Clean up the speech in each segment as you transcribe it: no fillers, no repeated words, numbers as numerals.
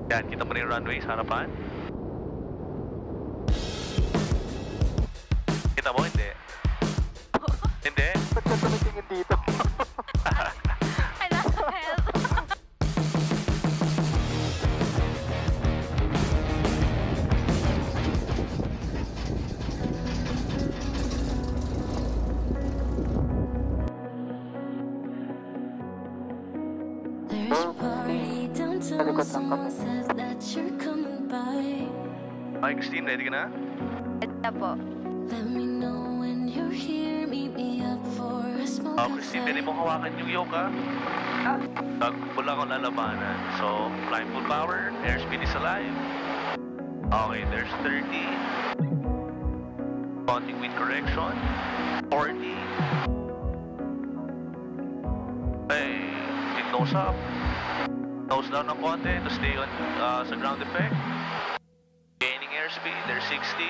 Yan, kita mo na yung runway sa harapan. Kita mo, hindi? Hindi? Ba't ka tumitingin dito? I lost my head. Nalikot lang kami. Hi, Kristine, ready ka na? Ito po. Kristine, pwede mong hawakan yung yoke, ha? Tagpo lang ang lalabanan. So, flying full power, airspeed is alive. Okay, there's 30. Counting with correction. 40. Hey, keep nose up. Nose down ng konti to stay on sa ground effect. Gaining airspeed, there's 60.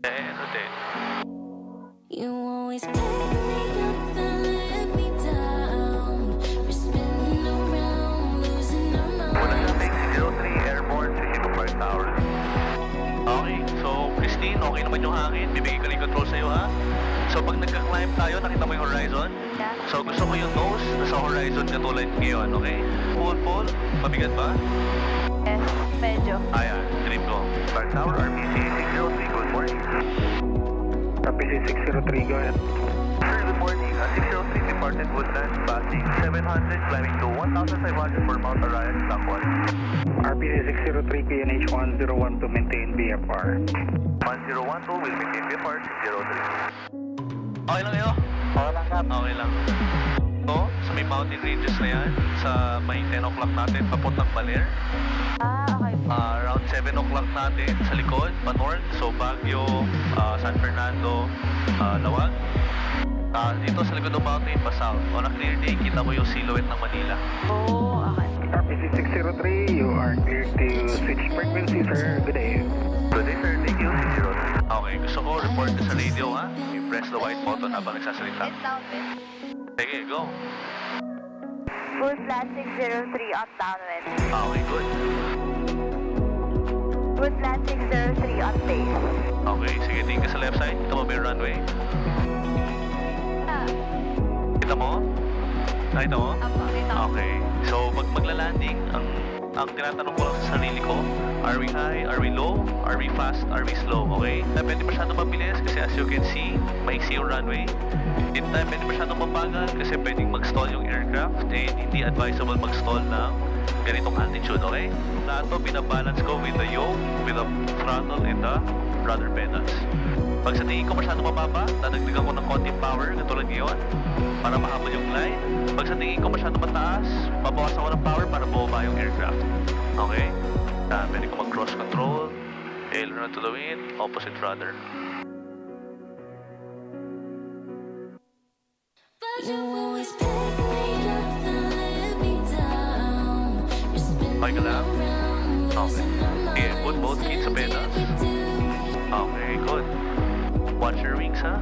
And rotate. You always pick me up and let me down. We're spinning around, losing our minds. Woodland Airpark 03 Airborne, switching to Park Tower. Okay, so Kristine, okay naman yung hangin. Bibigay ko yung control sa'yo, ha? So pag nagka-climb tayo, nakita mo yung horizon? Yeah. So gusto ko yung nose nasa horizon katulad ngayon, okay? Full, mabigat ba? Yes, medyo. Ayan, trim ko. Park Tower, RPC 603, good morning. RPC 603, go ahead. Sir, good morning. 603 departed Woodland, passing 700, climbing to 1,500 for Mount Orion, Block 1. RPC 603, PNH 101 to maintain BFR. 1012 will maintain BFR 603. Okay lang kayo? Okay lang, Kap. Okay lang. So, sa may mountain ranges na yan, sa may 10 o'clock natin, papuntang Baler. Okay po. Around 7 o'clock natin sa likod, pa-north. So, Baguio, San Fernando, Lawag. Dito sa likod ng mountain, pa-south. On a clear day, kita mo yung silhouette ng Manila. Oh, okay. RPC 603, you are clear to switch frequency, sir. Good day. Good day, sir. Thank you, 603. Okay, gusto ko report ka sa radio, ha? You press the white button habang nagsasalita. It's down with. Sige, go. Full flat 603 on downwind. Okay, good. Full flat 603 on base. Okay, sige, tingin ka sa left side. Kita mo ba yung runway? Kita mo? Nakita mo? Apo, dito. Okay. So, pag magla-landing, ang tinatanong ko lang sa sarili ko, are we high, are we low, are we fast, are we slow, okay? Pwede masyadong mabilis kasi as you can see, maiksi yung runway. Hindi tayo pwede masyadong mabagal kasi pwedeng mag-stall yung aircraft and hindi advisable mag-stall ng ganitong altitude, okay? Lahat to, binabalance ko with the yoke, with the throttle and the rudder pedals. Pag sa tingin ko masyadong mababa, dadagdagan ko ng konting power, katulad ngayon, para mahabol yung glide. Pag sa tingin ko masyadong mataas, babawasan ko ng power para bumaba yung aircraft. Okay? Pwede ko mag-cross control, aileron to the wind, opposite rudder. You always pick me up and let me down. We're spinning Okay ka lang? around, Okay. losing our Okay, minds. put both feet sa pedals. Okay, good. Watch your wings, ha?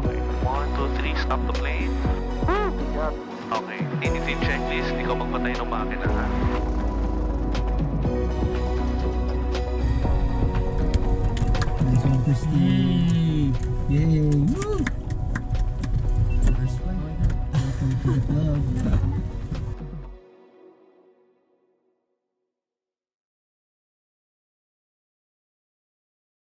Okay. 1, 2, 3, stop the plane. Okay, init yung checklist, hindi ko magpatay ng makina, ha? Nice one, Kristine. Yay!